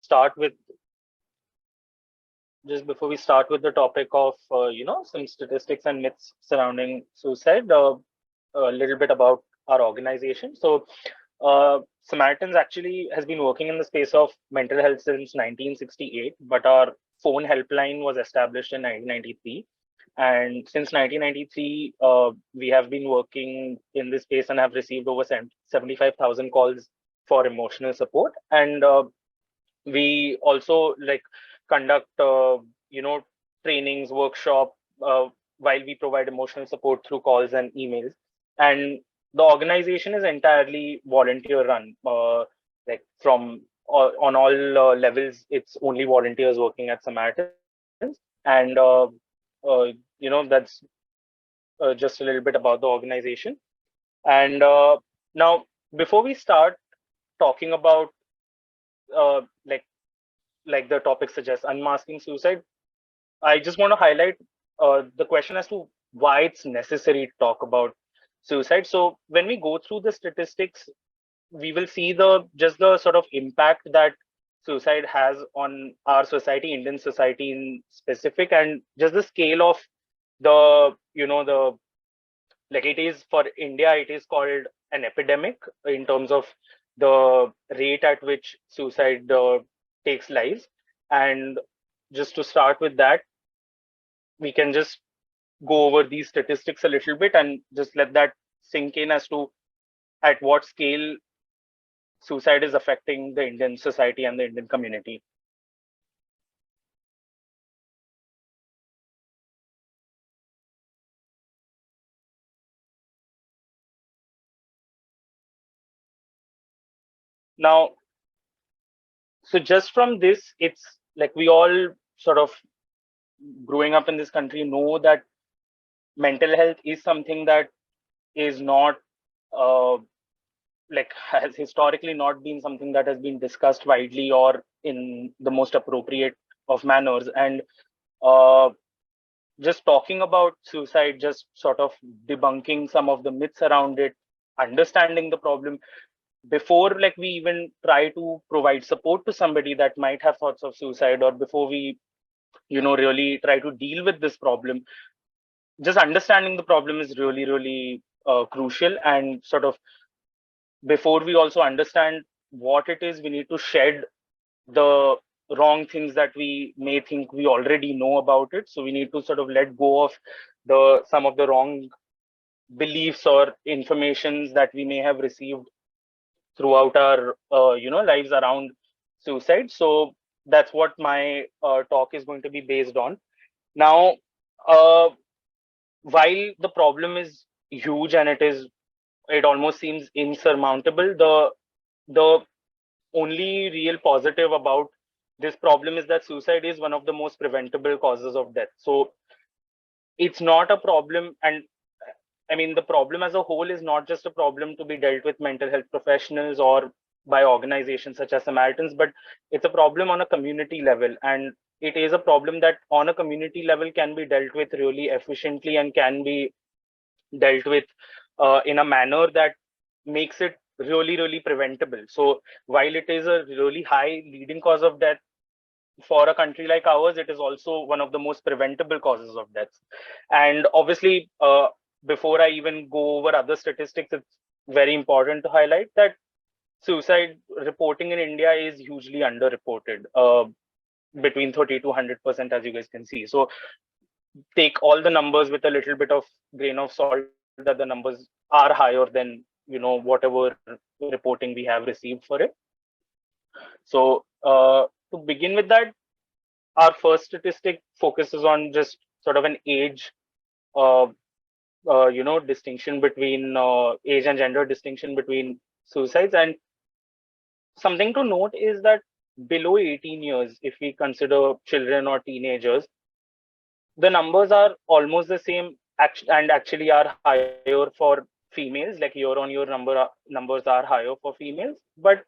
start with the topic of some statistics and myths surrounding suicide, a little bit about our organization. So Samaritans actually has been working in the space of mental health since 1968, but our phone helpline was established in 1993. And since 1993, we have been working in this space and have received over 75,000 calls for emotional support. And we also conduct, trainings, workshop, while we provide emotional support through calls and emails. And the organization is entirely volunteer run, from on all levels. It's only volunteers working at Samaritans. And that's just a little bit about the organization. And now, before we start talking about uh, like the topic suggests, unmasking suicide, I just want to highlight the question as to why it's necessary to talk about suicide. So when we go through the statistics, we will see the sort of impact that suicide has on our society, Indian society in specific, and just the scale of it is for India, it is called an epidemic in terms of the rate at which suicide takes lives. And just to start with that, we can just go over these statistics a little bit and just let that sink in as to at what scale suicide is affecting the Indian society and the Indian community. Now, so just from this, it's like we all sort of growing up in this country know that mental health is something that is not has historically not been something that has been discussed widely or in the most appropriate of manners. And uh, just talking about suicide, just sort of debunking some of the myths around it, understanding the problem before we even try to provide support to somebody that might have thoughts of suicide, or before we really try to deal with this problem. Just understanding the problem is really, really crucial. And sort of before we also understand what it is, we need to shed the wrong things that we may think we already know about it. So we need to sort of let go of some of the wrong beliefs or informations that we may have received throughout our lives around suicide. So that's what my talk is going to be based on. Now, uh, while the problem is huge and it almost seems insurmountable, the only real positive about this problem is that suicide is one of the most preventable causes of death. So it's not a problem. And I mean, the problem as a whole is not just a problem to be dealt with mental health professionals or by organizations such as Samaritans, but it's a problem on a community level. And it is a problem that on a community level can be dealt with really efficiently and can be dealt with in a manner that makes it really, really preventable. So while it is a really high leading cause of death for a country like ours, it is also one of the most preventable causes of death. And obviously, before I even go over other statistics, it's very important to highlight that suicide reporting in India is hugely underreported, between 30 to 100%, as you guys can see. So take all the numbers with a little bit of grain of salt, that the numbers are higher than whatever reporting we have received for it. So to begin with that, our first statistic focuses on just sort of an age distinction between age and gender distinction between suicides. And something to note is that below 18 years, if we consider children or teenagers, the numbers are almost the same, and actually are higher for females. Like year on year numbers are higher for females. But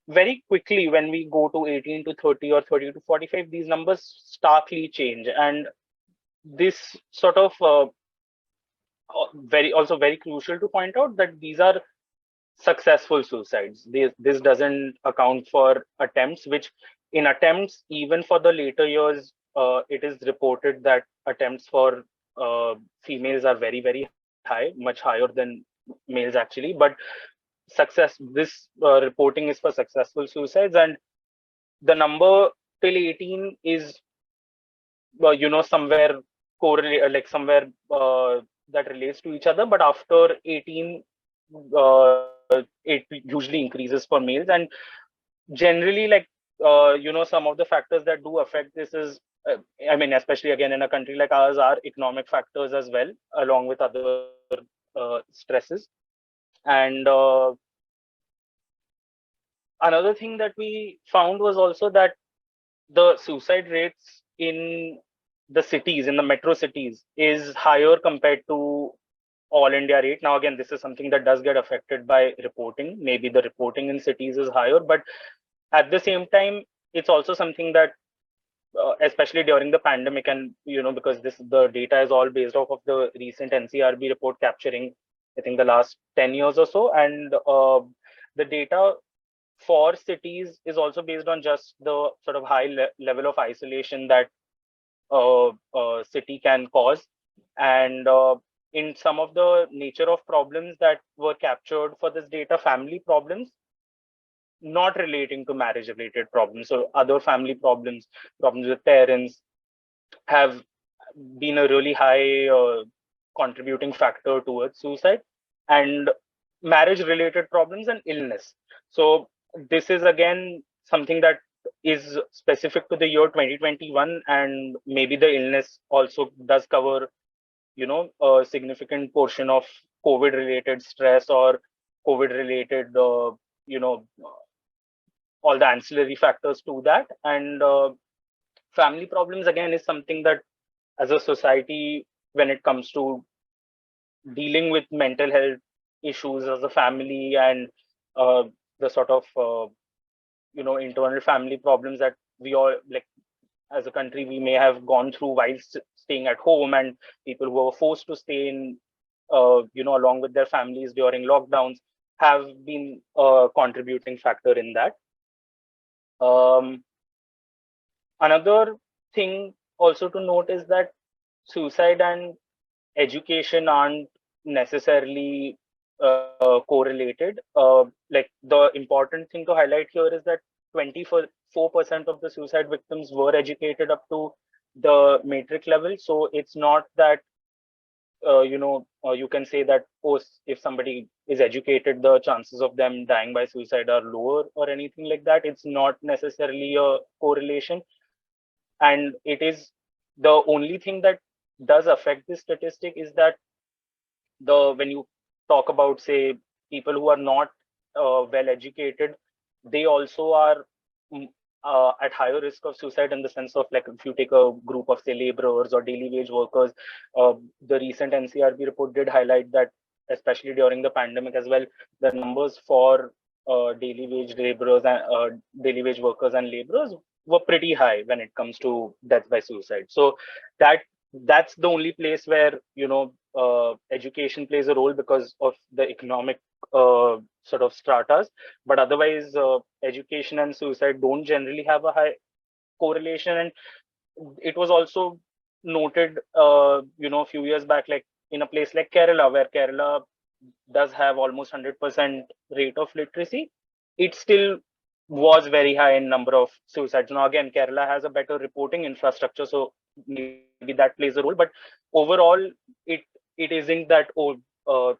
very quickly, when we go to 18 to 30 or 30 to 45, these numbers starkly change. And this sort of very crucial to point out that these are successful suicides. This doesn't account for attempts, which in attempts, even for the later years, it is reported that attempts for females are very, very high, much higher than males actually. But this reporting is for successful suicides, and the number till 18 is somewhere correlate, like somewhere that relates to each other, but after 18 it usually increases for males. And generally, like some of the factors that do affect this is I mean, especially again in a country like ours, are economic factors as well, along with other stresses. And another thing that we found was also that the suicide rates in the cities, in the metro cities, is higher compared to all India rate. Now, again, this is something that does get affected by reporting. Maybe the reporting in cities is higher, but at the same time, it's also something that, especially during the pandemic, and because the data is all based off of the recent NCRB report capturing, I think, the last 10 years or so, and the data for cities is also based on just the sort of high level of isolation that city can cause. And in some of the nature of problems that were captured for this data, family problems, not relating to marriage related problems, so other family problems with parents, have been a really high contributing factor towards suicide, and marriage related problems and illness. So this is again something that is specific to the year 2021, and maybe the illness also does cover a significant portion of COVID related stress, or COVID related all the ancillary factors to that. And family problems again is something that, as a society, when it comes to dealing with mental health issues as a family, and the sort of internal family problems that we all, like, as a country, we may have gone through while staying at home, and people who were forced to stay in along with their families during lockdowns, have been a contributing factor in that. Another thing also to note is that suicide and education aren't necessarily correlated. Like, the important thing to highlight here is that 24% of the suicide victims were educated up to the matric level. So it's not that you can say that, oh, if somebody is educated, the chances of them dying by suicide are lower or anything like that. It's not necessarily a correlation, and it is the only thing that does affect this statistic is that when you talk about, say, people who are not well educated, they also are at higher risk of suicide, in the sense of, like, if you take a group of, say, laborers or daily wage workers, the recent NCRB report did highlight that, especially during the pandemic as well, the numbers for daily wage laborers and daily wage workers and laborers were pretty high when it comes to death by suicide. So that's the only place where education plays a role, because of the economic sort of stratas. But otherwise, education and suicide don't generally have a high correlation. And it was also noted a few years back, like in a place like Kerala, where Kerala does have almost 100% rate of literacy, it still was very high in number of suicides. Now, again, Kerala has a better reporting infrastructure, so maybe that plays a role. But overall, it isn't that,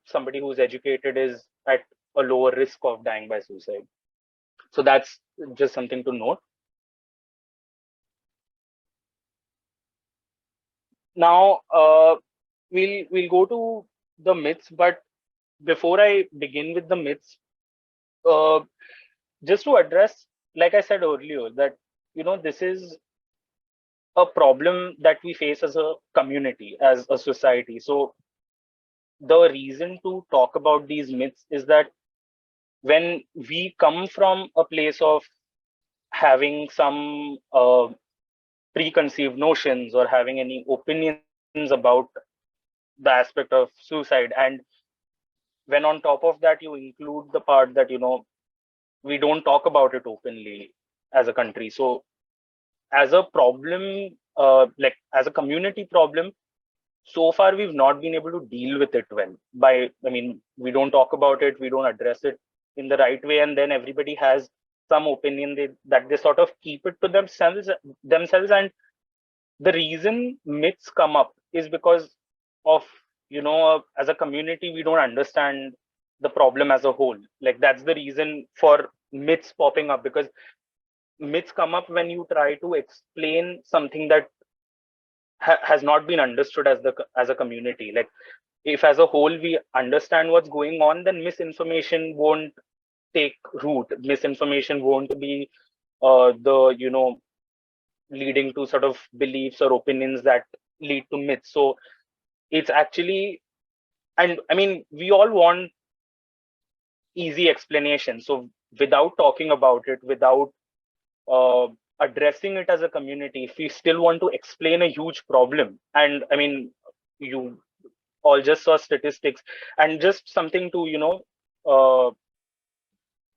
somebody who's educated is at a lower risk of dying by suicide. So that's just something to note. Now, we'll go to the myths, but before I begin with the myths, just to address, like I said earlier, that this is a problem that we face as a community, as a society. So the reason to talk about these myths is that when we come from a place of having some preconceived notions, or having any opinions about the aspect of suicide, and when on top of that you include the part that, we don't talk about it openly as a country. So as a problem, like as a community problem, so far we've not been able to deal with it well. We don't talk about it, we don't address it in the right way, and then everybody has some opinion that they sort of keep it to themselves. And the reason myths come up is because of, as a community we don't understand the problem as a whole. Like that's the reason for myths popping up, because myths come up when you try to explain something that has not been understood as a community. Like if as a whole we understand what's going on, then misinformation won't take root. Misinformation won't be the leading to sort of beliefs or opinions that lead to myths. So it's actually, and I mean, we all want easy explanation. So without talking about it, without uh, addressing it as a community, if we still want to explain a huge problem, and I mean, you all just saw statistics, and just something to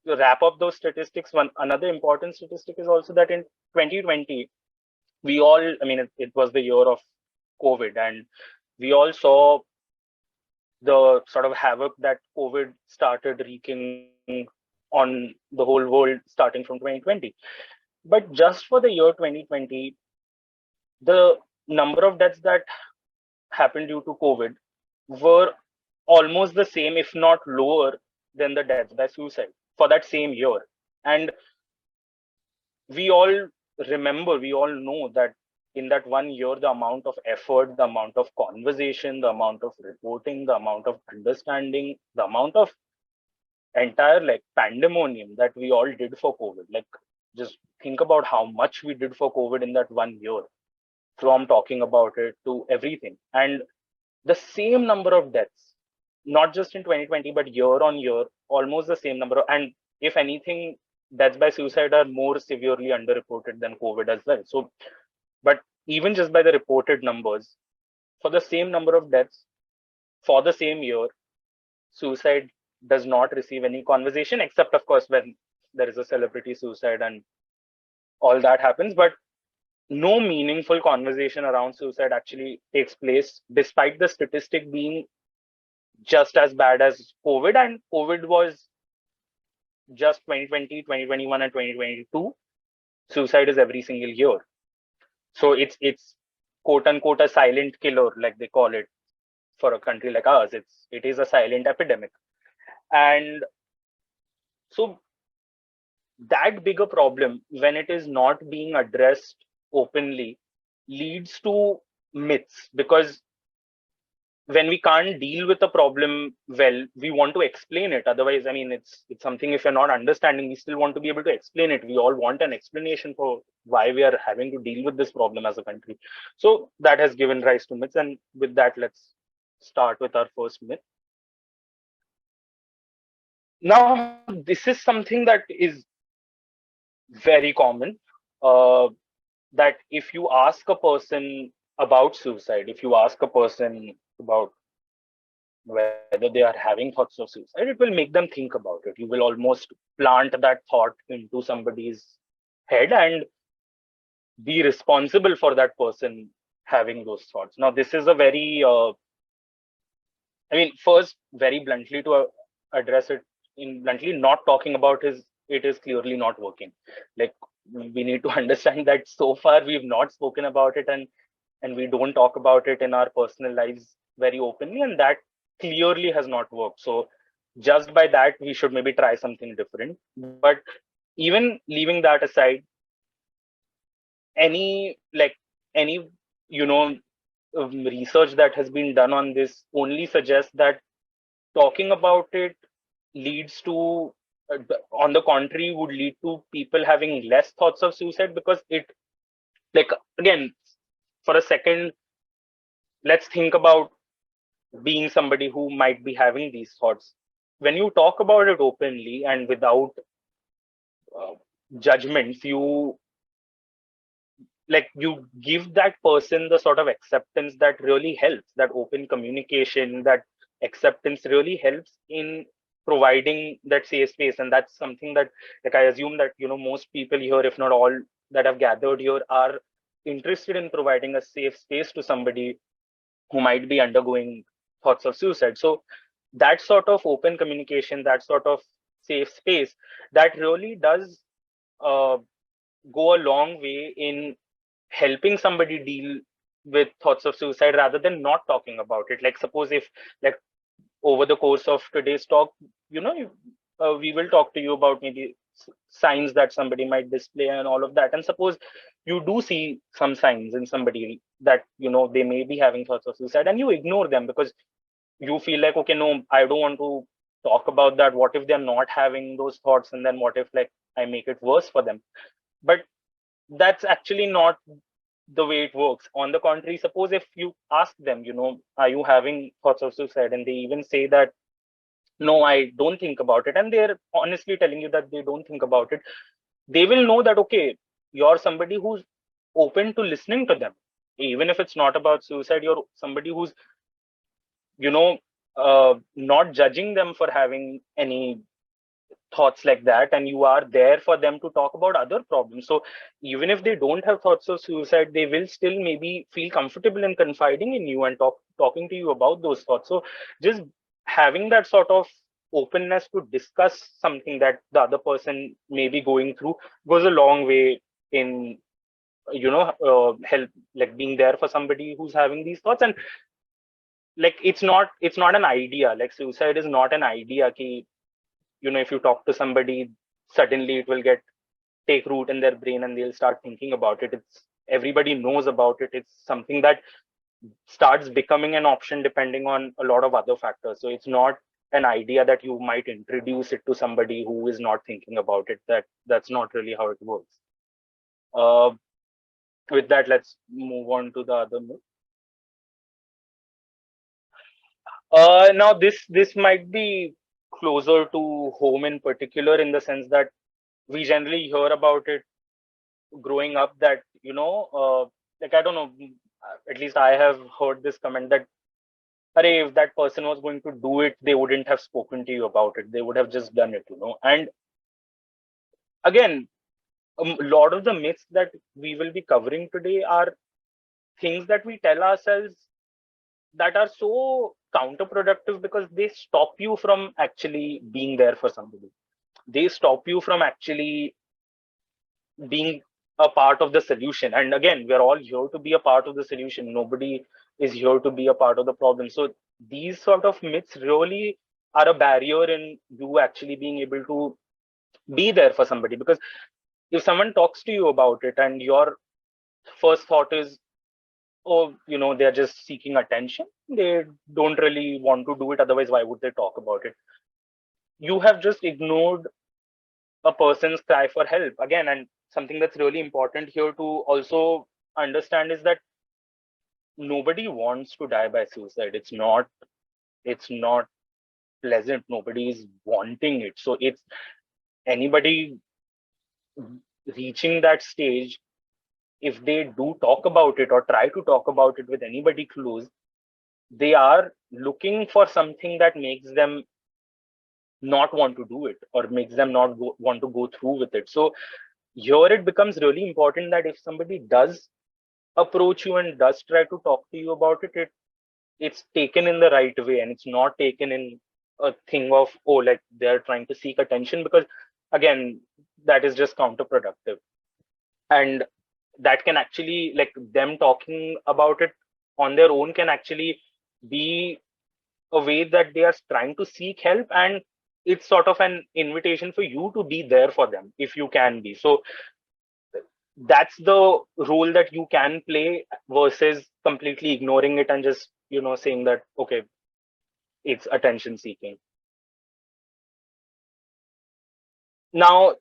wrap up those statistics. One another important statistic is also that in 2020, we all, I mean, it was the year of COVID, and we all saw the sort of havoc that COVID started wreaking on the whole world starting from 2020. But just for the year 2020, the number of deaths that happened due to COVID were almost the same, if not lower, than the deaths by suicide for that same year. And we all we all know that in that 1 year, the amount of effort, the amount of conversation, the amount of reporting, the amount of understanding, the amount of entire like pandemonium that we all did for COVID. Like just think about how much we did for COVID in that 1 year, from talking about it to everything. And the same number of deaths, not just in 2020, but year on year, almost the same number. And if anything, deaths by suicide are more severely underreported than COVID as well. So, but even just by the reported numbers, for the same number of deaths, for the same year, suicide does not receive any conversation, except, of course, when there is a celebrity suicide and all that happens. But no meaningful conversation around suicide actually takes place, despite the statistic being just as bad as COVID. And COVID was just 2020, 2021, and 2022. Suicide is every single year. So it's quote unquote a silent killer, like they call it, for a country like ours. It is a silent epidemic. And so that bigger problem, when it is not being addressed openly, leads to myths. Because when we can't deal with a problem well, we want to explain it. Otherwise, I mean, it's something, if you're not understanding, we still want to be able to explain it. We all want an explanation for why we are having to deal with this problem as a country. So that has given rise to myths. And with that, let's start with our first myth. Now, this is something that is very common, that if you ask a person about suicide, if you ask a person about whether they are having thoughts of suicide, it will make them think about it. You will almost plant that thought into somebody's head and be responsible for that person having those thoughts. Now, this is a very, I mean, first, very bluntly, to address it in bluntly, not talking about it is clearly not working. Like, we need to understand that so far we've not spoken about it, and we don't talk about it in our personal lives very openly, and that clearly has not worked. So just by that, we should maybe try something different. But even leaving that aside, any research that has been done on this only suggests that talking about it leads to, on the contrary, would lead to people having less thoughts of suicide. Because it, like, again, for a second, let's think about being somebody who might be having these thoughts. When you talk about it openly and without judgments, you give that person the sort of acceptance that really helps, that open communication, that acceptance really helps in providing that safe space. And that's something that, like, I assume that, most people here, if not all that have gathered here, are interested in providing a safe space to somebody who might be undergoing thoughts of suicide. So that sort of open communication, that sort of safe space, that really does uh, go a long way in helping somebody deal with thoughts of suicide rather than not talking about it. Like, suppose if, like, over the course of today's talk, we will talk to you about maybe signs that somebody might display and all of that. And suppose you do see some signs in somebody that, they may be having thoughts of suicide, and you ignore them because you feel like, okay, no, I don't want to talk about that. What if they're not having those thoughts? And then what if, like, I make it worse for them? But that's actually not the way it works. On the contrary, suppose if you ask them, are you having thoughts of suicide? And they even say that, no, I don't think about it. And they're honestly telling you that they don't think about it. They will know that, okay, you're somebody who's open to listening to them. Even if it's not about suicide, you're somebody who's, not judging them for having any thoughts like that, and you are there for them to talk about other problems. So even if they don't have thoughts of suicide, they will still maybe feel comfortable in confiding in you and talking to you about those thoughts. So just having that sort of openness to discuss something that the other person may be going through goes a long way in, help, like, being there for somebody who's having these thoughts. And, like, it's not an idea. Like, suicide is not an idea ki, if you talk to somebody, suddenly it will take root in their brain and they'll start thinking about it. It's Everybody knows about it. It's something that starts becoming an option depending on a lot of other factors. So it's not an idea that you might introduce it to somebody who is not thinking about it. That's not really how it works. With that, let's move on to the other myth. Now this might be closer to home in particular, in the sense that we generally hear about it growing up, that, like, I don't know, at least I have heard this comment that, Arey, if that person was going to do it, they wouldn't have spoken to you about it. They would have just done it, And again, a lot of the myths that we will be covering today are things that we tell ourselves that are so counterproductive, because they stop you from actually being there for somebody. They stop you from actually being a part of the solution. And again, we're all here to be a part of the solution. Nobody is here to be a part of the problem. So these sort of myths really are a barrier in you actually being able to be there for somebody. Because if someone talks to you about it and your first thought is, oh, they're just seeking attention, they don't really want to do it, otherwise why would they talk about it? You have just ignored a person's cry for help. Again, and something that's really important here to also understand is that nobody wants to die by suicide. It's not pleasant. Nobody is wanting it. So it's anybody reaching that stage, if they do talk about it or try to talk about it with anybody close, they are looking for something that makes them not want to do it, or makes them not want to go through with it. So here it becomes really important that if somebody does approach you and does try to talk to you about it, it's taken in the right way, and it's not taken in a thing of, oh, like, they're trying to seek attention, because again, that is just counterproductive. And that can actually, like, them talking about it on their own can actually be a way that they are trying to seek help, and it's sort of an invitation for you to be there for them if you can be. So that's the role that you can play, versus completely ignoring it and just, saying that, okay, it's attention seeking. Now,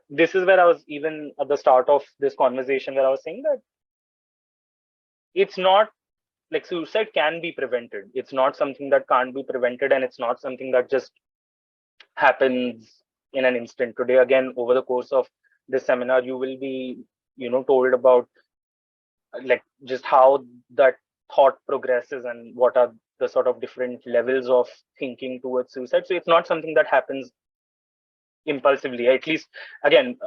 this is where I was, even at the start of this conversation, where I was saying that it's not, like, suicide can be prevented. It's not something that can't be prevented, and it's not something that just happens in an instant. Today, again, over the course of this seminar, you will be, told about, like, just how that thought progresses and what are the sort of different levels of thinking towards suicide. So it's not something that happens impulsively. At least, again,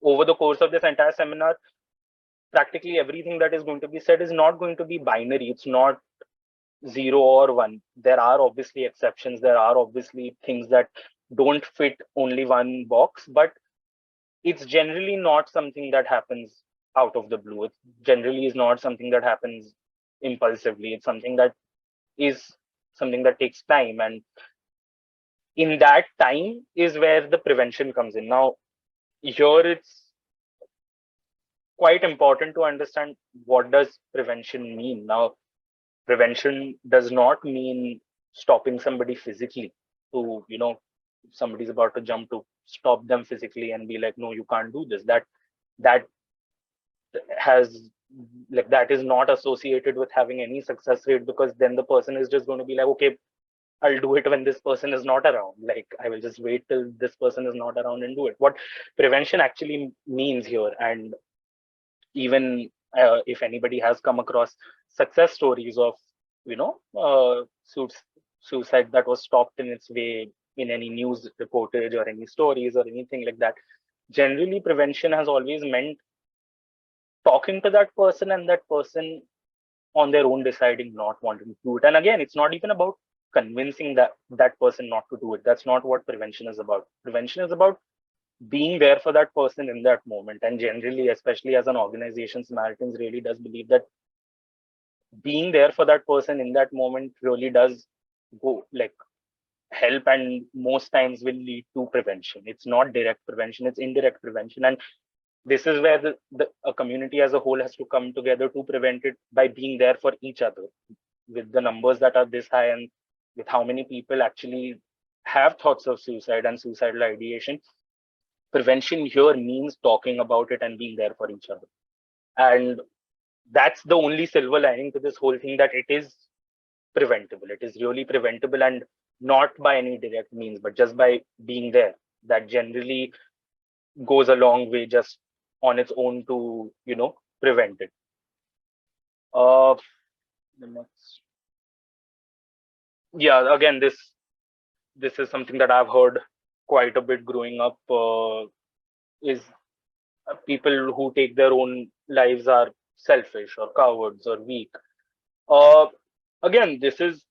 over the course of this entire seminar, practically everything that is going to be said is not going to be binary. It's not 0 or 1. There are obviously exceptions. There are obviously things that don't fit only one box, but it's generally not something that happens out of the blue. It generally is not something that happens impulsively. It's something that is something that takes time. And in that time is where the prevention comes in. Now, here it's quite important to understand, what does prevention mean? Now, prevention does not mean stopping somebody physically. To, somebody's about to jump, to stop them physically and be like, no, you can't do this. That has, like, that is not associated with having any success rate, because then the person is just going to be like, okay, I'll do it when this person is not around. Like, I will just wait till this person is not around and do it. What prevention actually means here, and even if anybody has come across success stories of, suicide that was stopped in its way in any news reportage or any stories or anything like that, generally prevention has always meant talking to that person, and that person on their own deciding not wanting to do it. And again, it's not even about convincing that person not to do it. That's not what prevention is about. Prevention is about being there for that person in that moment. And generally, especially as an organization, Samaritans really does believe that being there for that person in that moment really does go, like, help, and most times will lead to prevention. It's not direct prevention, it's indirect prevention. And this is where a community as a whole has to come together to prevent it, by being there for each other. With the numbers that are this high, and with how many people actually have thoughts of suicide and suicidal ideation, prevention here means talking about it and being there for each other. And that's the only silver lining to this whole thing, that it is preventable. It is really preventable, and not by any direct means, but just by being there. That generally goes a long way just on its own to, prevent it. The next. Yeah, again, this is something that I've heard quite a bit growing up, is people who take their own lives are selfish or cowards or weak. Again, this is,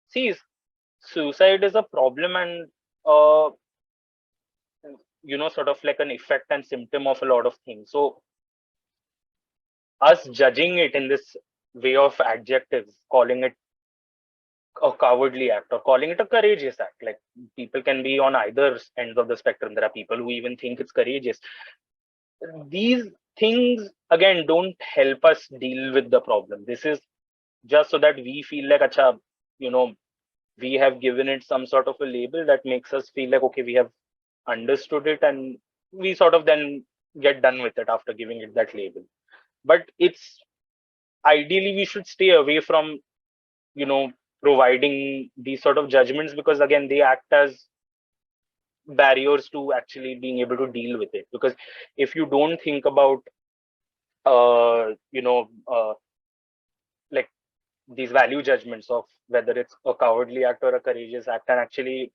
see, suicide is a problem, and sort of like an effect and symptom of a lot of things. So us judging it in this way of adjectives, calling it a cowardly act or calling it a courageous act, like, people can be on either ends of the spectrum. There are people who even think it's courageous. These things, again, don't help us deal with the problem. This is just so that we feel like, acha, we have given it some sort of a label that makes us feel like, okay, we have understood it, and we sort of then get done with it after giving it that label. But it's, ideally, we should stay away from, providing these sort of judgments, because again, they act as barriers to actually being able to deal with it. Because if you don't think about, like, these value judgments of whether it's a cowardly act or a courageous act, and actually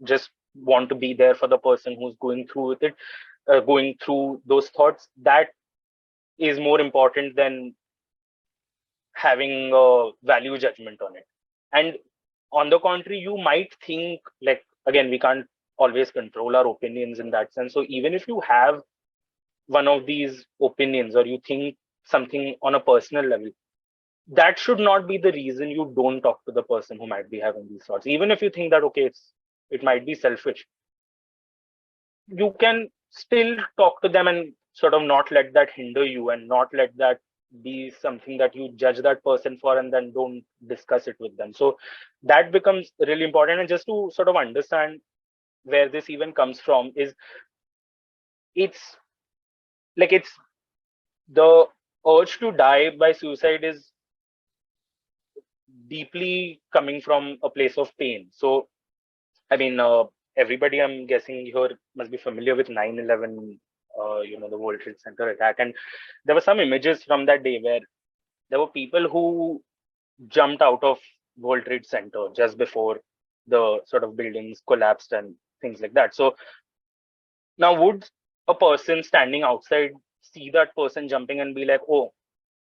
just want to be there for the person who's going through with it, going through those thoughts, that is more important than having a value judgment on it. And on the contrary, you might think, like, again, we can't always control our opinions in that sense. So even if you have one of these opinions, or you think something on a personal level, that should not be the reason you don't talk to the person who might be having these thoughts. Even if you think that, okay, it might be selfish, you can still talk to them and sort of not let that hinder you, and not let that be something that you judge that person for, and then don't discuss it with them. So that becomes really important. And just to sort of understand where this even comes from, is it's the urge to die by suicide is deeply coming from a place of pain. So, I mean, everybody, I'm guessing here, must be familiar with 9/11, the World Trade Center attack. And there were some images from that day where there were people who jumped out of World Trade Center just before the sort of buildings collapsed and things like that. So now, would a person standing outside see that person jumping and be like, "Oh,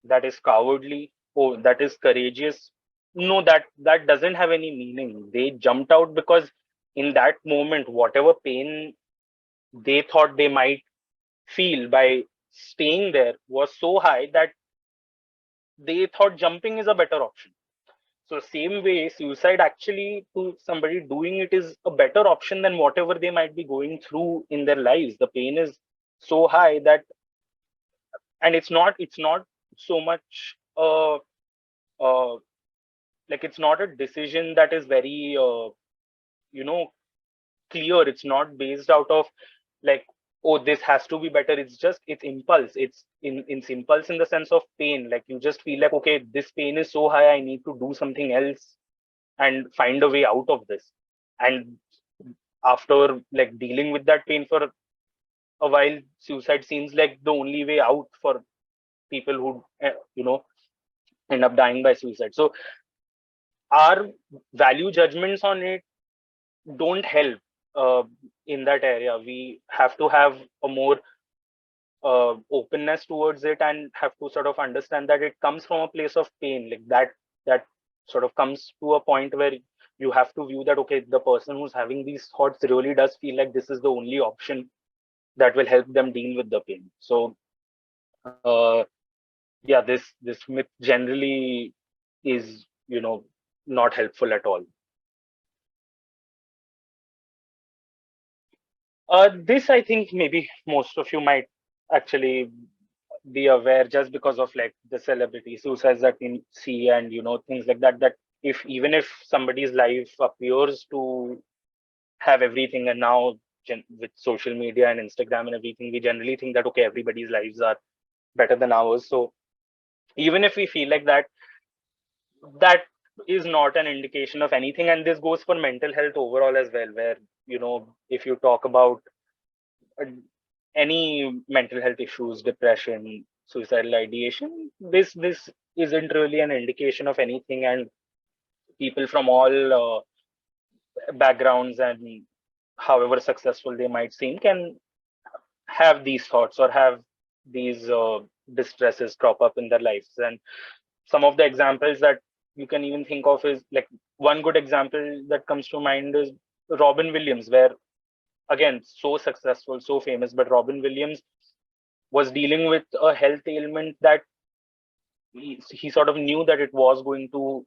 that is cowardly. Oh, that is courageous"? No, that doesn't have any meaning. They jumped out because in that moment, whatever pain they thought they might feel by staying there was so high that they thought jumping is a better option. So same way, suicide actually to somebody doing it is a better option than whatever they might be going through in their lives. The pain is so high that, and it's not so much uh like it's not a decision that is very you know clear. It's not based out of like, oh, this has to be better. It's just it's impulse. It's impulse in the sense of pain. Like you just feel like, okay, this pain is so high, I need to do something else and find a way out of this. And after like dealing with that pain for a while, suicide seems like the only way out for people who end up dying by suicide. So our value judgments on it don't help uh, in that area. We have to have a more openness towards it and have to sort of understand that it comes from a place of pain, like that sort of comes to a point where you have to view that, okay, the person who's having these thoughts really does feel like this is the only option that will help them deal with the pain. So uh, yeah, this myth generally is not helpful at all. This, I think, maybe most of you might actually be aware just because of like the celebrity suicides that we see and things like that. That if even if somebody's life appears to have everything, and now with social media and Instagram and everything, we generally think that okay, everybody's lives are better than ours. So even if we feel like that, that is not an indication of anything. And this goes for mental health overall as well, where if you talk about uh, any mental health issues, depression, suicidal ideation, this isn't really an indication of anything. And people from all backgrounds and however successful they might seem can have these thoughts or have these distresses crop up in their lives. And some of the examples that you can even think of is like, one good example that comes to mind is Robin Williams, where again, so successful, so famous, but Robin Williams was dealing with a health ailment that he sort of knew that it was going to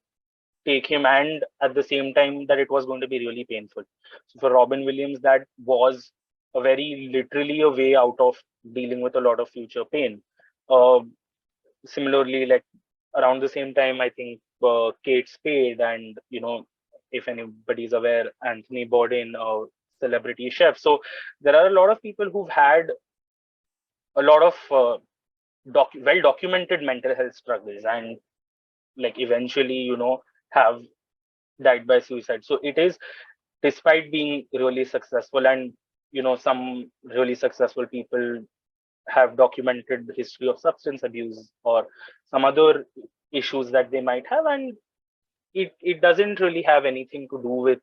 take him, and at the same time that it was going to be really painful. So for Robin Williams, that was a very literally a way out of dealing with a lot of future pain. uh, Similarly, like around the same time, I think Kate Spade and if anybody's aware, Anthony Bourdain, celebrity chef. So there are a lot of people who've had a lot of well documented mental health struggles, and like eventually have died by suicide. So it is, despite being really successful, and some really successful people have documented history of substance abuse or some other issues that they might have, and it doesn't really have anything to do with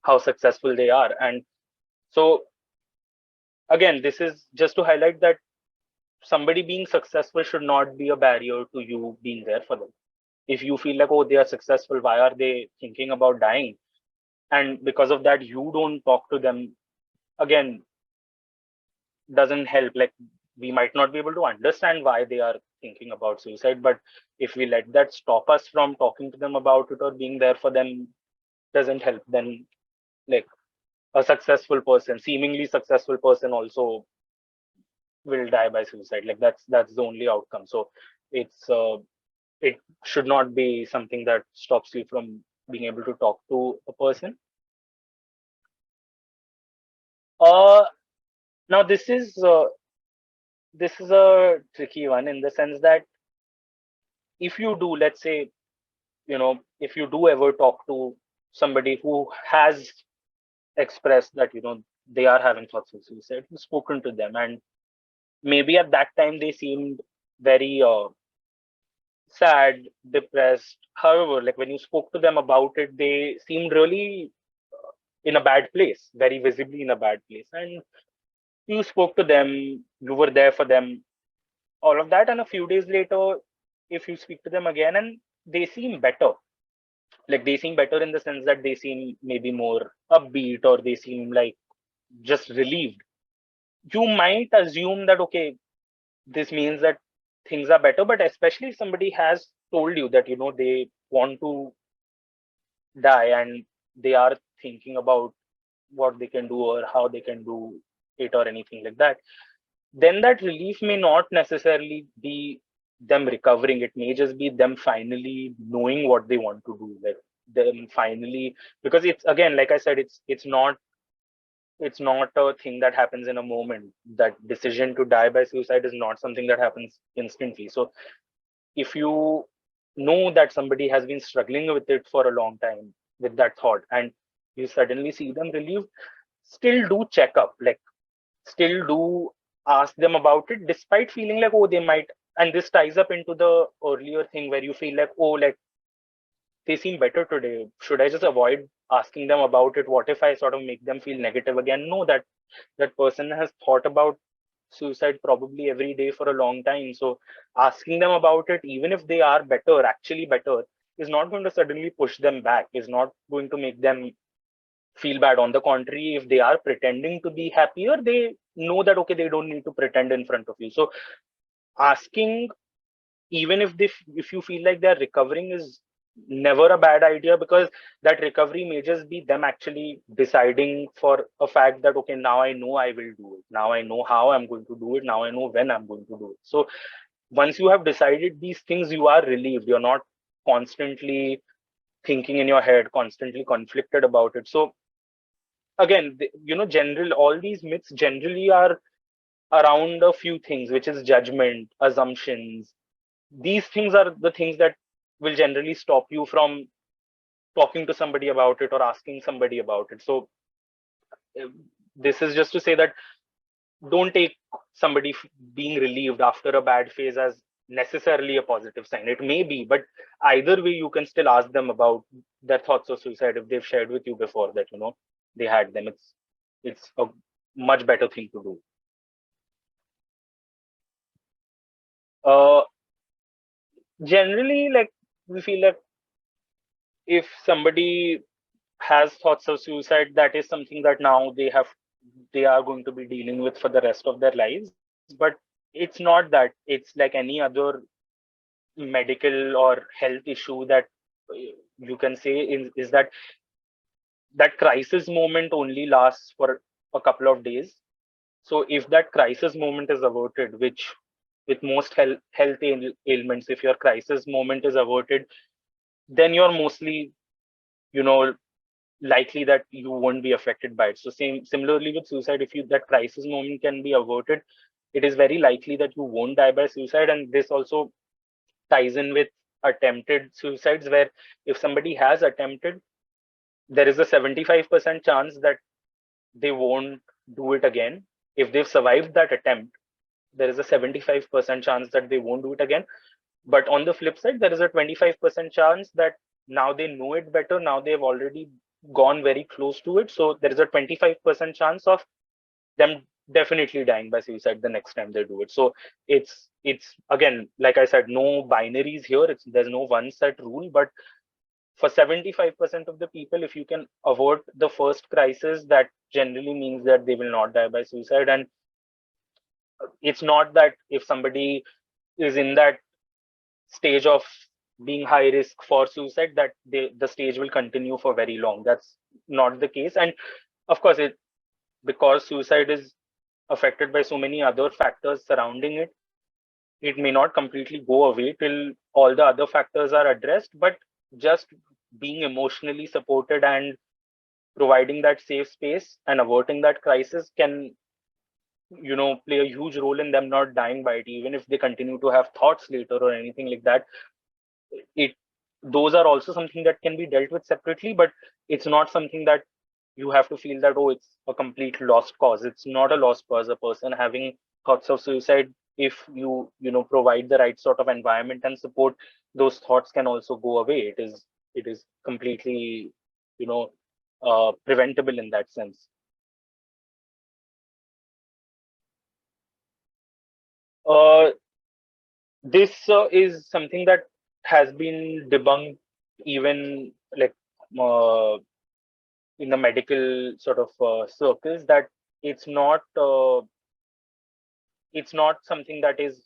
how successful they are. And so again, this is just to highlight that somebody being successful should not be a barrier to you being there for them. If you feel like, oh, they are successful, why are they thinking about dying? And because of that, you don't talk to them, again, doesn't help. Like, we might not be able to understand why they are thinking about suicide, but if we let that stop us from talking to them about it or being there for them, doesn't help, then like a successful person, seemingly successful person, also will die by suicide. Like that's the only outcome. So it's it should not be something that stops you from being able to talk to a person. uh Now this is a tricky one, in the sense that if you do, let's say, if you do ever talk to somebody who has expressed that they are having thoughts of suicide, you've spoken to them, and maybe at that time they seemed very sad, depressed. However, like when you spoke to them about it, they seemed really in a bad place, very visibly in a bad place. And you spoke to them, you were there for them, all of that. And a few days later, if you speak to them again and they seem better, like they seem better in the sense that they seem maybe more upbeat or they seem like just relieved, you might assume that, okay, this means that things are better. But especially if somebody has told you that, they want to die and they are thinking about what they can do or how they can do it or anything like that, then that relief may not necessarily be them recovering. It may just be them finally knowing what they want to do, like them finally, because it's, again, like I said, it's not a thing that happens in a moment. That decision to die by suicide is not something that happens instantly. So if you know that somebody has been struggling with it for a long time, with that thought, and you suddenly see them relieved, still do check up, like still do ask them about it, despite feeling like, oh, they might. And this ties up into the earlier thing where you feel like, oh, like they seem better today, should I just avoid asking them about it? What if I sort of make them feel negative again? No, that person has thought about suicide probably every day for a long time. So asking them about it, even if they are better, actually better, is not going to suddenly push them back, is not going to make them feel bad. On the contrary, if they are pretending to be happier, they know that, okay, they don't need to pretend in front of you. So asking, even if you feel like they're recovering, is never a bad idea, because that recovery may just be them actually deciding for a fact that, okay, now I know I will do it, now I know how I'm going to do it, now I know when I'm going to do it. So once you have decided these things, you are relieved. You're not constantly thinking in your head, constantly conflicted about it. So again, general, all these myths generally are around a few things, which is judgment, assumptions. These things are the things that will generally stop you from talking to somebody about it or asking somebody about it. So uh, this is just to say that don't take somebody being relieved after a bad phase as necessarily a positive sign. It may be, but either way, you can still ask them about their thoughts of suicide if they've shared with you before that, they had them. It's a much better thing to do. Generally, like, we feel like if somebody has thoughts of suicide, that is something that now they are going to be dealing with for the rest of their lives. But it's not that. It's like any other medical or health issue that you can say is that crisis moment only lasts for a couple of days. So if that crisis moment is averted, which with most health ailments, if your crisis moment is averted, then you're mostly, you know likely that you won't be affected by it. So similarly with suicide, if you that crisis moment can be averted, it is very likely that you won't die by suicide. And this also ties in with attempted suicides, where if somebody has attempted, there is a 75% chance that they won't do it again. If they've survived that attempt, there is a 75% chance that they won't do it again. But on the flip side, there is a 25% chance that now they know it better. Now they've already gone very close to it. So there is a 25% chance of them definitely dying by suicide the next time they do it. So it's again, like I said, no binaries here. There's no one set rule. But for 75% of the people, if you can avert the first crisis, that generally means that they will not die by suicide. And it's not that if somebody is in that stage of being high risk for suicide, that the stage will continue for very long. That's not the case. And of course, because suicide is affected by so many other factors surrounding it, it may not completely go away till all the other factors are addressed. But just being emotionally supported and providing that safe space and averting that crisis can, play a huge role in them not dying by it. Even if they continue to have thoughts later or anything like that, it those are also something that can be dealt with separately. But it's not something that you have to feel that, oh, it's a complete lost cause. It's not a lost cause. A person having thoughts of suicide if you provide the right sort of environment and support, those thoughts can also go away. It is completely you know preventable in that sense. uh, this is something that has been debunked, even like uh, in the medical sort of circles, that it's not uh, it's not something that is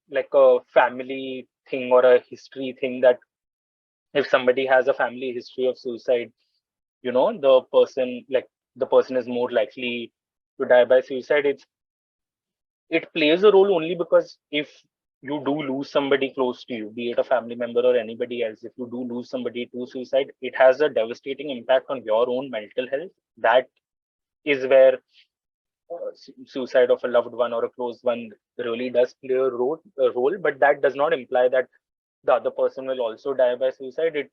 like a family thing or a history thing, that if somebody has a family history of suicide, the person is more likely to die by suicide. It plays a role only because if you do lose somebody close to you, be it a family member or anybody else, if you do lose somebody to suicide, it has a devastating impact on your own mental health. That is where suicide of a loved one or a close one really does play a role. But that does not imply that the other person will also die by suicide.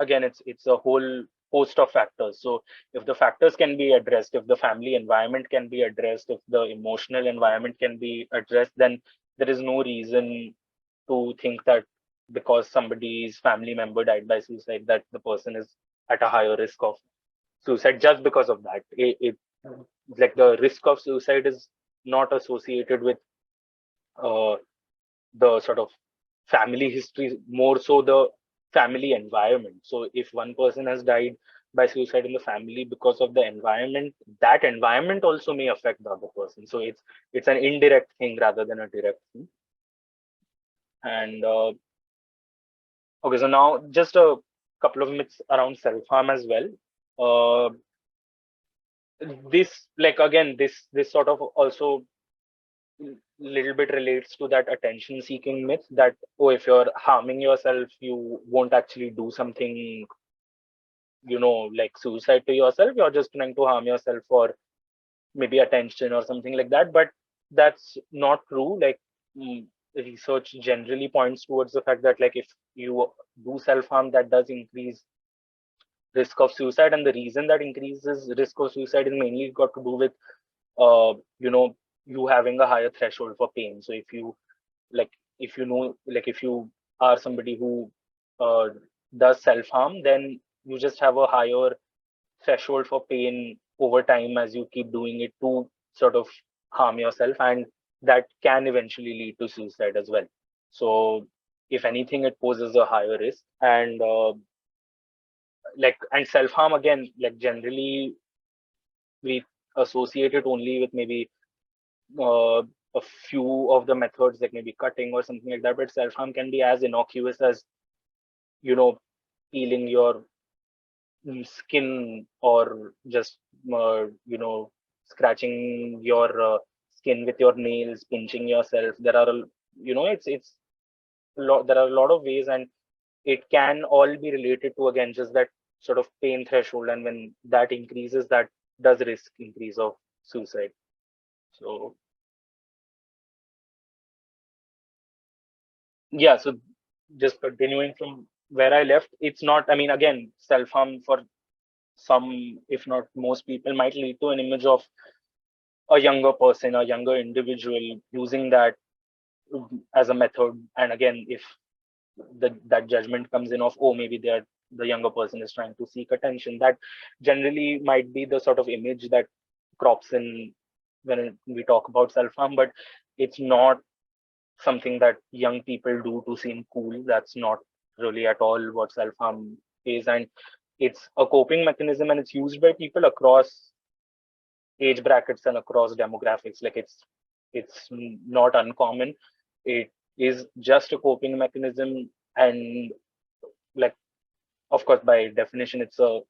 It's a whole host of factors. So if the factors can be addressed, if the family environment can be addressed, if the emotional environment can be addressed, then there is no reason to think that because somebody's family member died by suicide, that the person is at a higher risk of suicide just because of that. Like the risk of suicide is not associated with uh, the sort of family history, more so the family environment. So if one person has died by suicide in the family because of the environment, that environment also may affect the other person. So it's an indirect thing rather than a direct thing. And okay, so now just a couple of myths around self harm as well. uh, this, like, again, this sort of also little bit relates to that attention seeking myth, that, oh, if you're harming yourself, you won't actually do something, like suicide to yourself. You're just trying to harm yourself for maybe attention or something like that. But that's not true. Like, research generally points towards the fact that, like, if you do self harm, that does increase risk of suicide. And the reason that increases risk of suicide is mainly got to do with uh you know you having a higher threshold for pain. So like if you are somebody who uh, does self harm, then you just have a higher threshold for pain over time as you keep doing it to sort of harm yourself, and that can eventually lead to suicide as well. So if anything, it poses a higher risk. And and self harm, again, like, generally we associate it only with maybe uh, a few of the methods, like maybe cutting or something like that. But self harm can be as innocuous as you know peeling your skin, or just scratching your skin with your nails, pinching yourself. There are it's a lot. There are a lot of ways, and it can all be related to, again, just that sort of pain threshold. And when that increases, that does risk increase of suicide. So yeah, so just continuing from where I left, it's not, I mean, again, self harm for some, if not most people, might lead to an image of a younger person, a younger individual using that as a method. And again, if that judgment comes in of, oh, maybe the younger person is trying to seek attention, that generally might be the sort of image that crops in when we talk about self harm. But it's not something that young people do to seem cool. That's not really at all what self harm is. And it's a coping mechanism, and it's used by people across age brackets and across demographics. Like, it's not uncommon. It is just a coping mechanism. And, like, of course, by definition, it's a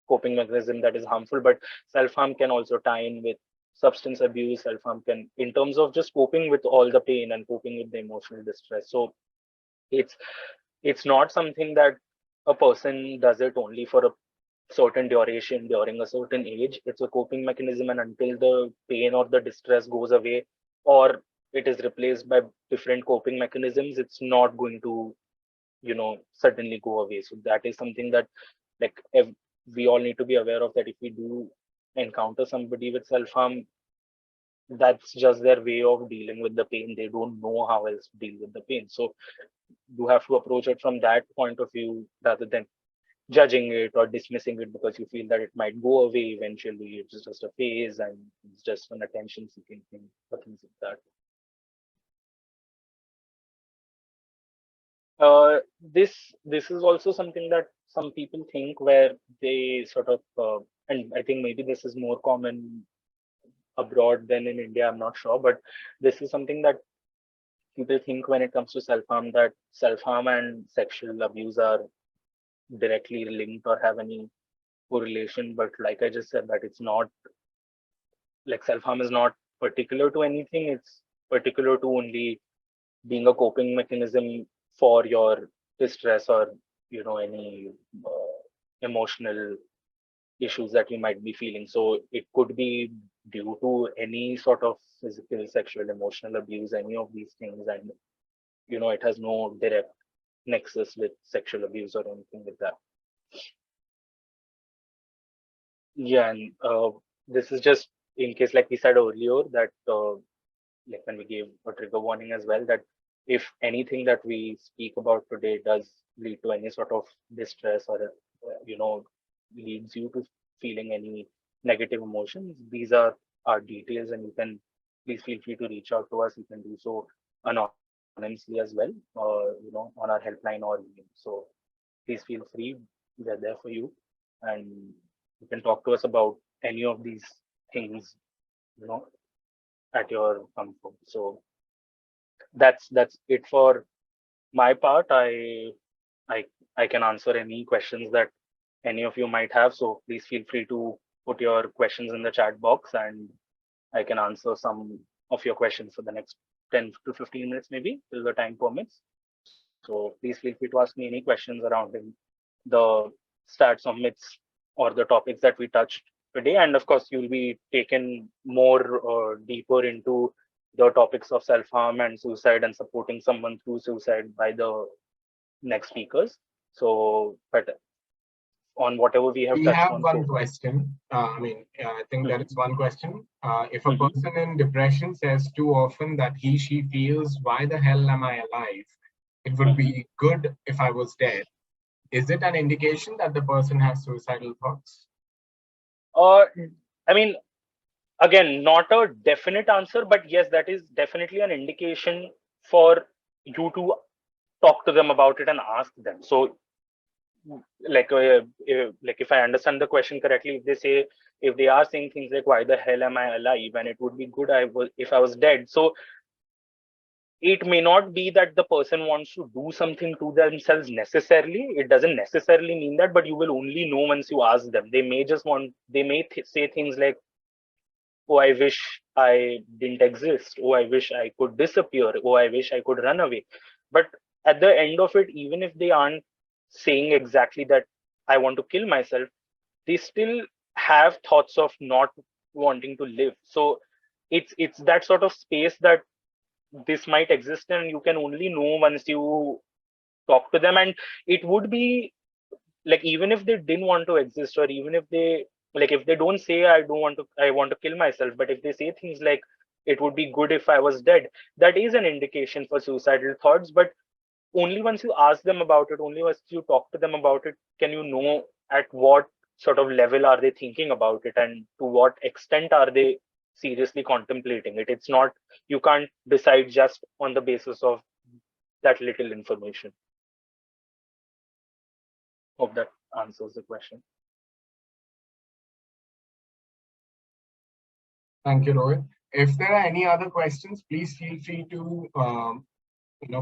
coping mechanism that is harmful. But self harm can also tie in with substance abuse. Self harm can, in terms of just coping with all the pain and coping with the emotional distress. So it's it's not something that a person does it only for a certain duration during a certain age. It's a coping mechanism, and until the pain or the distress goes away, or it is replaced by different coping mechanisms, it's not going to suddenly go away. So that is something that, like, if we all need to be aware of, that if we do encounter somebody with self harm, that's just their way of dealing with the pain. They don't know how else to deal with the pain. So you have to approach it from that point of view rather than judging it or dismissing it because you feel that it might go away eventually. It's just a phase and it's just an attention seeking thing or things like that. This is also something that some people think where they sort of and I think maybe this is more common abroad than in India. I'm not sure, but this is something that people think when it comes to self harm, that self harm and sexual abuse are directly linked or have any correlation. But like I just said, that it's not, like self harm is not particular to anything. It's particular to only being a coping mechanism for your distress or any emotional issues that you might be feeling. So it could be due to any sort of physical, sexual, emotional abuse, any of these things, and it has no direct nexus with sexual abuse or anything like that. Yeah, and this is just in case, like we said earlier, that like when we gave a trigger warning as well, that if anything that we speak about today does lead to any sort of distress or leads you to feeling any negative emotions, these are our details, and you can please feel free to reach out to us. You can do so anonymously as well, on our helpline or email. So please feel free. We're there for you, and you can talk to us about any of these things, you know, at your comfort. So that's it for my part. I I can answer any questions that any of you might have. So please feel free to put your questions in the chat box, and I can answer some of your questions for the next 10 to 15 minutes, maybe till the time permits. So please feel free to ask me any questions surrounding the stats or myths or the topics that we touched today. And of course, you'll be taken more deeper into the topics of self harm and suicide and supporting someone through suicide by the next speakers. So, but on whatever we have We touched have on one so. question. I think there Mhm, is one question. If a mhm, person in depression says too often that she feels, why the hell am I alive? It would mhm. be good if I was dead. Is it an indication that the person has suicidal thoughts? Uh, I mean, again, not a definite answer, but yes, that is definitely an indication for you to talk to them about it and ask them. So, like if I understand the question correctly, if they are saying things like, "Why the hell am I alive?" and it would be good I was if I was dead. So it may not be that the person wants to do something to themselves necessarily. It doesn't necessarily mean that, but you will only know once you ask them. They may say things like, "Oh, I wish I didn't exist. Oh, I wish I could disappear. Oh, I wish I could run away." But at the end of it, even if they aren't saying exactly that, "I want to kill myself," they still have thoughts of not wanting to live. So it's that sort of space that this might exist, and you can only know once you talk to them. And it would be like, even if they didn't want to exist, or even if they, like, if they don't say, I want to kill myself," but if they say things like, "It would be good if I was dead," that is an indication for suicidal thoughts. But only once you ask them about it, only once you talk to them about it, can you know at what sort of level are they thinking about it, and to what extent are they seriously contemplating it. It's not, you can't decide just on the basis of that little information. Hope that answers the question. Thank you, Rohit. If there are any other questions, please feel free to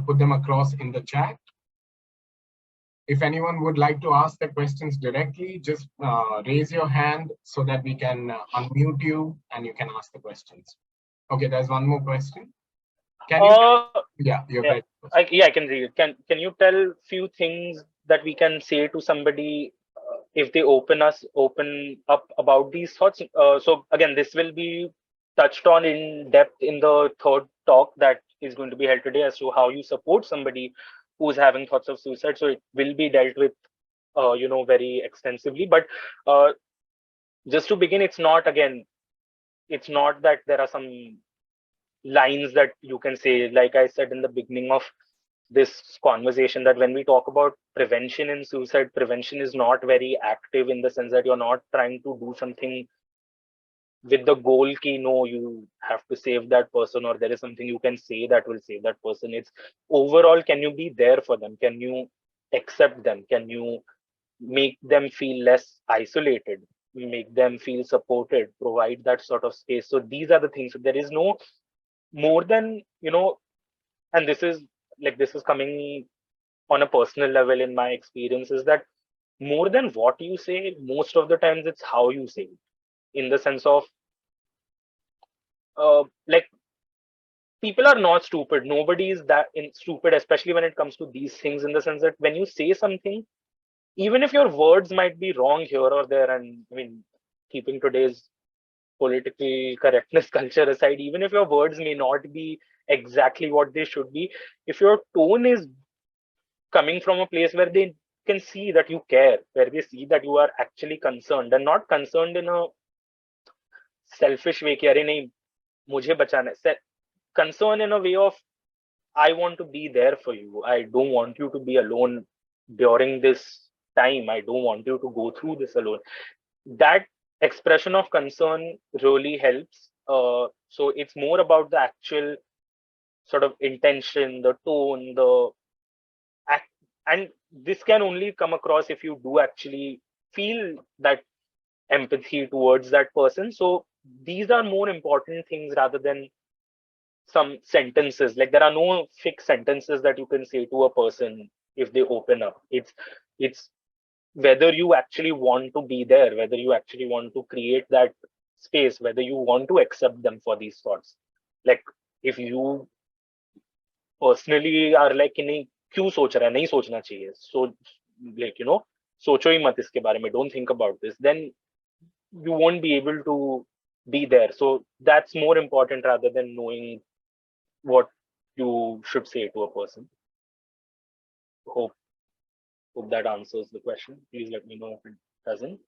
put them across in the chat. If anyone would like to ask the questions directly, just raise your hand so that we can unmute you and you can ask the questions. Okay, there's one more question. Can you tell? uh Yeah, you're yeah, right. I can read it. Can you tell few things that we can say to somebody if they open up about these thoughts? So again, this will be touched on in depth in the third talk that is going to be held today, as to how you support somebody who's having thoughts of suicide. So it will be dealt with very extensively. But uh, just to begin, it's not, again, it's not that there are some lines that you can say, like I said in the beginning of this conversation, that when we talk about prevention in suicide, prevention is not very active in the sense that you're not trying to do something with the goal ki no, you have to save that person, or there is something you can say that will save that person. It's overall, can you be there for them? Can you accept them? Can you make them feel less isolated, make them feel supported, provide that sort of space? So these are the things. So there is no more than, and this is coming on a personal level in my experience, is that more than what you say, most of the times it's how you say it. In the sense of, like, people are not stupid. Nobody is that stupid, especially when it comes to these things, in the sense that when you say something, even if your words might be wrong here or there, and I mean, keeping today's political correctness culture aside, even if your words may not be exactly what they should be, if your tone is coming from a place where they can see that you care, where they see that you are actually concerned, and not concerned in a selfish way कि अरे नहीं मुझे बचाना है, concern in a way of, I want to be there for you. I don't want you to be alone during this time. I don't want you to go through this alone. That expression of concern really helps. So it's more about the actual sort of intention, the tone, the act, and this can only come across if you do actually feel that empathy towards that person. So these are more important things rather than some sentences. Like, there are no fixed sentences that you can say to a person if they open up. It's whether you actually want to be there, whether you actually want to create that space, whether you want to accept them for these thoughts. Like, if you personally are like कि नहीं क्यों सोच रहा है, नहीं सोचना चाहिए, so like, सोचो ही मत इसके बारे में, don't think about this, then you won't be able to be there. So that's more important rather than knowing what you should say to a person. Hope that answers the question. Please let me know if it doesn't.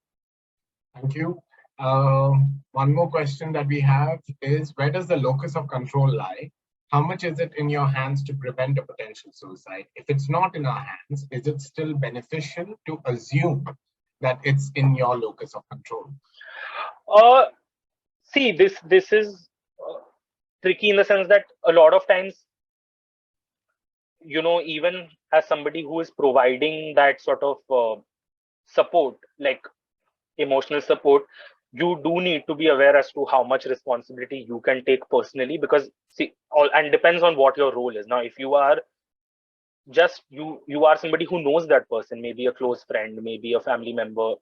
Thank you. One more question that we have is, where does the locus of control lie? How much is it in your hands to prevent a potential suicide? If it's not in our hands, is it still beneficial to assume that it's in your locus of control? See, this is tricky in the sense that a lot of times, even as somebody who is providing that sort of support, like emotional support, you do need to be aware as to how much responsibility you can take personally, because see, all and depends on what your role is. Now, if you are just you are somebody who knows that person, maybe a close friend, maybe a family member,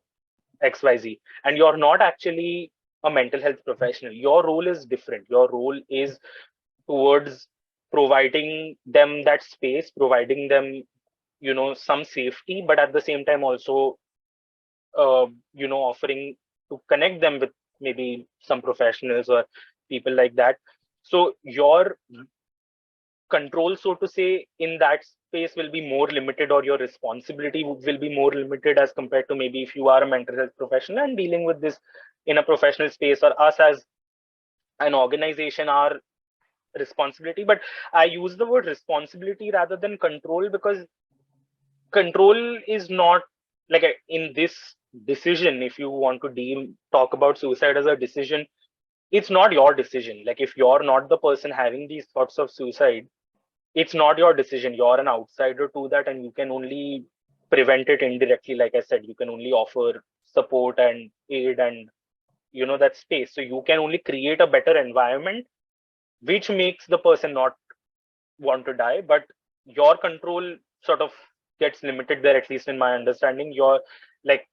XYZ, and you're not actually a mental health professional, your role is different. Your role is towards providing them that space, providing them, some safety, but at the same time also, offering to connect them with maybe some professionals or people like that. So your control, so to say, in that space will be more limited, or your responsibility will be more limited as compared to maybe if you are a mental health professional and dealing with this in a professional space, or us as an organization, our responsibility. But I use the word responsibility rather than control, because control is not like in this decision. If you want to talk about suicide as a decision, it's not your decision. Like, if you're not the person having these thoughts of suicide, it's not your decision. You're an outsider to that, and you can only prevent it indirectly. Like I said, you can only offer support and aid and that space. So you can only create a better environment which makes the person not want to die, but your control sort of gets limited there, at least in my understanding. Your, like,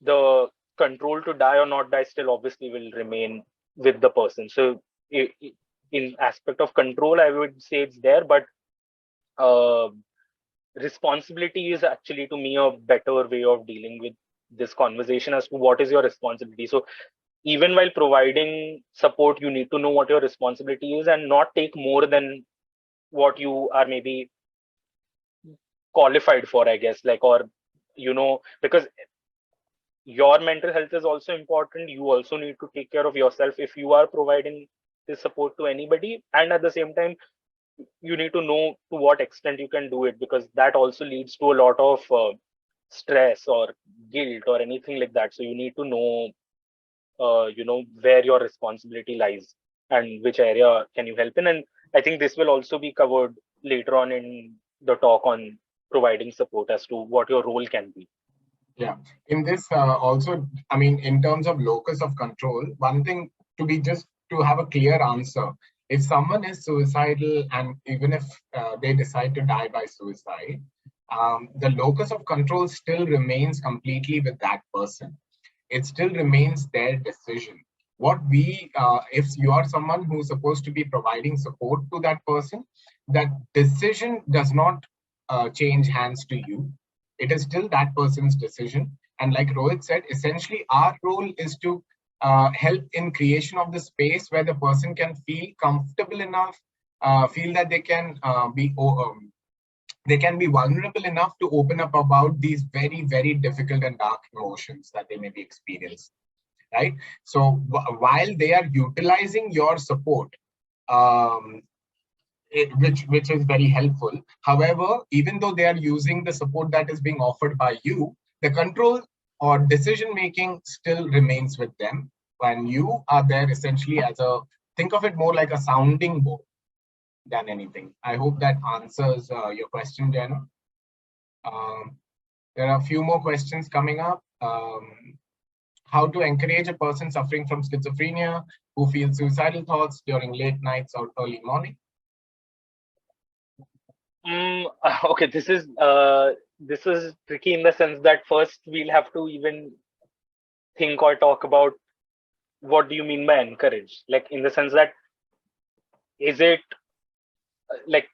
the control to die or not die still obviously will remain with the person. So in aspect of control, I would say it's there, but uh, responsibility is actually, to me, a better way of dealing with this conversation as to what is your responsibility. So even while providing support, you need to know what your responsibility is and not take more than what you are maybe qualified for, I guess. Like, or because your mental health is also important. You also need to take care of yourself if you are providing this support to anybody, and at the same time you need to know to what extent you can do it, because that also leads to a lot of stress or guilt or anything like that. So you need to know where your responsibility lies and which area can you help in. And I think this will also be covered later on in the talk on providing support as to what your role can be. Yeah, in this also, I mean, in terms of locus of control, one thing to be just to have a clear answer. If someone is suicidal and even if they decide to die by suicide, the locus of control still remains completely with that person. It still remains their decision. What we, if you are someone who's supposed to be providing support to that person, that decision does not change hands to you. It is still that person's decision. And like Rohit said, essentially our role is to help in creation of the space where the person can feel comfortable enough, feel that they can be vulnerable enough to open up about these very, very difficult and dark emotions that they may be experiencing, right? So while they are utilizing your support, um, which is very helpful. However, even though they are using the support that is being offered by you, the control or decision making still remains with them. When you are there essentially as a, think of it more like a sounding board than anything. I hope that answers your question, Jenna. There are a few more questions coming up. How to encourage a person suffering from schizophrenia who feels suicidal thoughts during late nights or early morning? Okay, this is tricky in the sense that first we'll have to even think or talk about what do you mean by encourage, like in the sense that is it like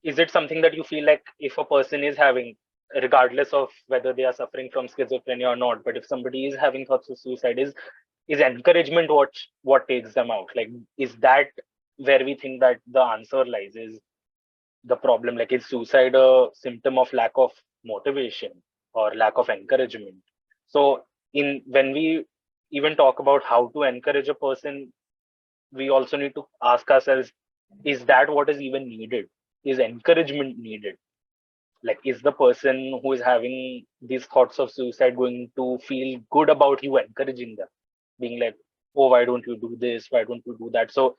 is it something that you feel like if a person is having, regardless of whether they are suffering from schizophrenia or not, but if somebody is having thoughts of suicide, is encouragement what takes them out? Like, is that where we think that the answer lies? Is the problem, like, is suicide a symptom of lack of motivation or lack of encouragement? So in when we even talk about how to encourage a person, we also need to ask ourselves, is that what is even needed? Is encouragement needed? Like, is the person who is having these thoughts of suicide going to feel good about you encouraging them, being like, oh, why don't you do this, why don't you do that? So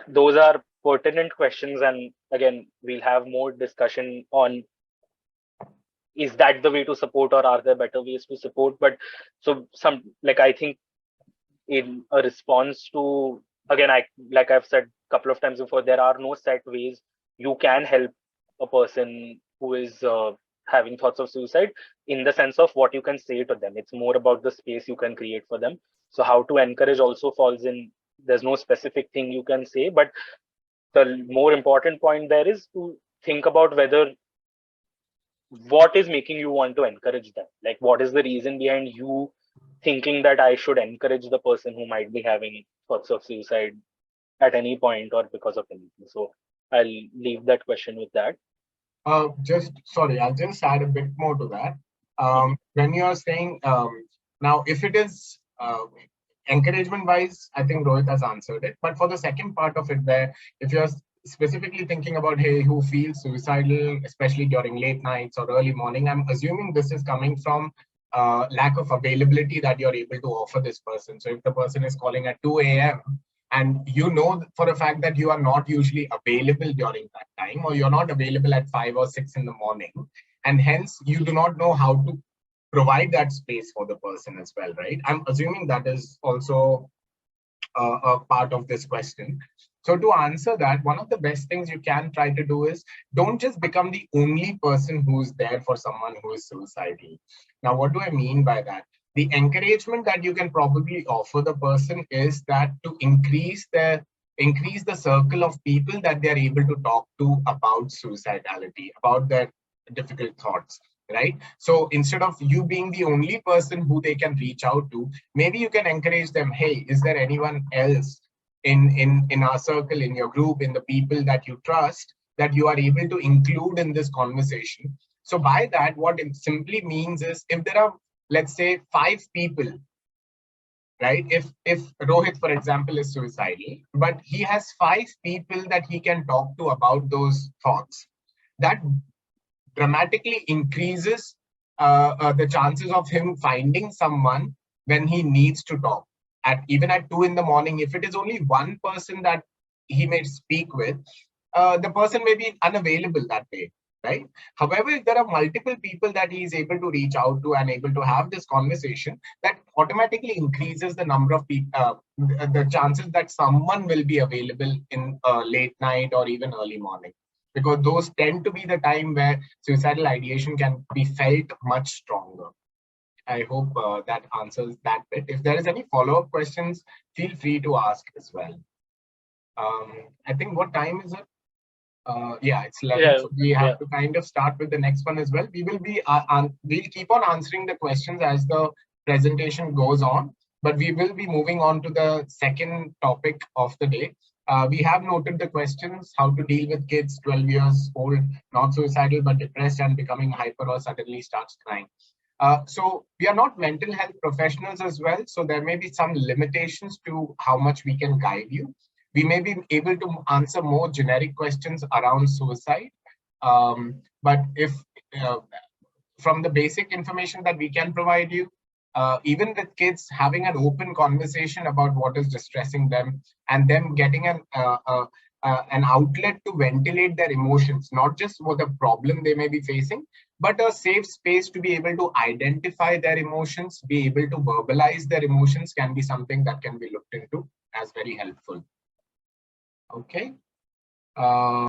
those are pertinent questions, and again we'll have more discussion on, is that the way to support or are there better ways to support? But so some, like, I think in a response to, again, like I've said a couple of times before, there are no set ways you can help a person who is having thoughts of suicide, in the sense of what you can say to them. It's more about the space you can create for them. So how to encourage also falls in, there's no specific thing you can say, but the more important point there is to think about whether what is making you want to encourage them. Like, what is the reason behind you thinking that I should encourage the person who might be having thoughts of suicide at any point or because of anything? So I'll leave that question with that. Just sorry, I'll just add a bit more to that. Mhm. When you are saying now, if it is encouragement wise, I think Rohit has answered it. But for the second part of it, where if you're specifically thinking about, hey, who feels suicidal, especially during late nights or early morning, I'm assuming this is coming from lack of availability that you're able to offer this person. So if the person is calling at 2 a.m. and you know for a fact that you are not usually available during that time, or you're not available at 5 or 6 in the morning, and hence you do not know how to provide that space for the person as well, right? I'm assuming that is also a part of this question. So to answer that, one of the best things you can try to do is don't just become the only person who's there for someone who is suicidal. Now, what do I mean by that? The encouragement that you can probably offer the person is that to increase the circle of people that they're able to talk to about suicidality, about their difficult thoughts, right? So instead of you being the only person who they can reach out to, maybe you can encourage them, hey, is there anyone else in our circle, in your group, in the people that you trust, that you are able to include in this conversation? So by that, what it simply means is, if there are let's say 5 people, right? If Rohit, for example, is suicidal, but he has 5 people that he can talk to about those thoughts, that dramatically increases the chances of him finding someone when he needs to talk. At even at 2 in the morning, if it is only one person that he may speak with, the person may be unavailable that day, right? However, if there are multiple people that he is able to reach out to and able to have this conversation, that automatically increases the number of people, the chances that someone will be available in late night or even early morning, because those tend to be the time where suicidal ideation can be felt much stronger. I hope that answers that bit. If there is any follow-up questions, feel free to ask as well. I think, what time is it? Yeah, it's 11. Yeah, So we yeah. have to kind of start with the next one as well. We will be, we'll keep on answering the questions as the presentation goes on, but we will be moving on to the second topic of the day. We have noted the questions: how to deal with kids 12 years old, not suicidal, but depressed and becoming hyper or suddenly starts crying. So we are not mental health professionals as well, so there may be some limitations to how much we can guide you. We may be able to answer more generic questions around suicide, but if from the basic information that we can provide you, even with kids, having an open conversation about what is distressing them and them getting an outlet to ventilate their emotions, not just what the problem they may be facing, but a safe space to be able to identify their emotions, be able to verbalize their emotions, can be something that can be looked into as very helpful. Okay.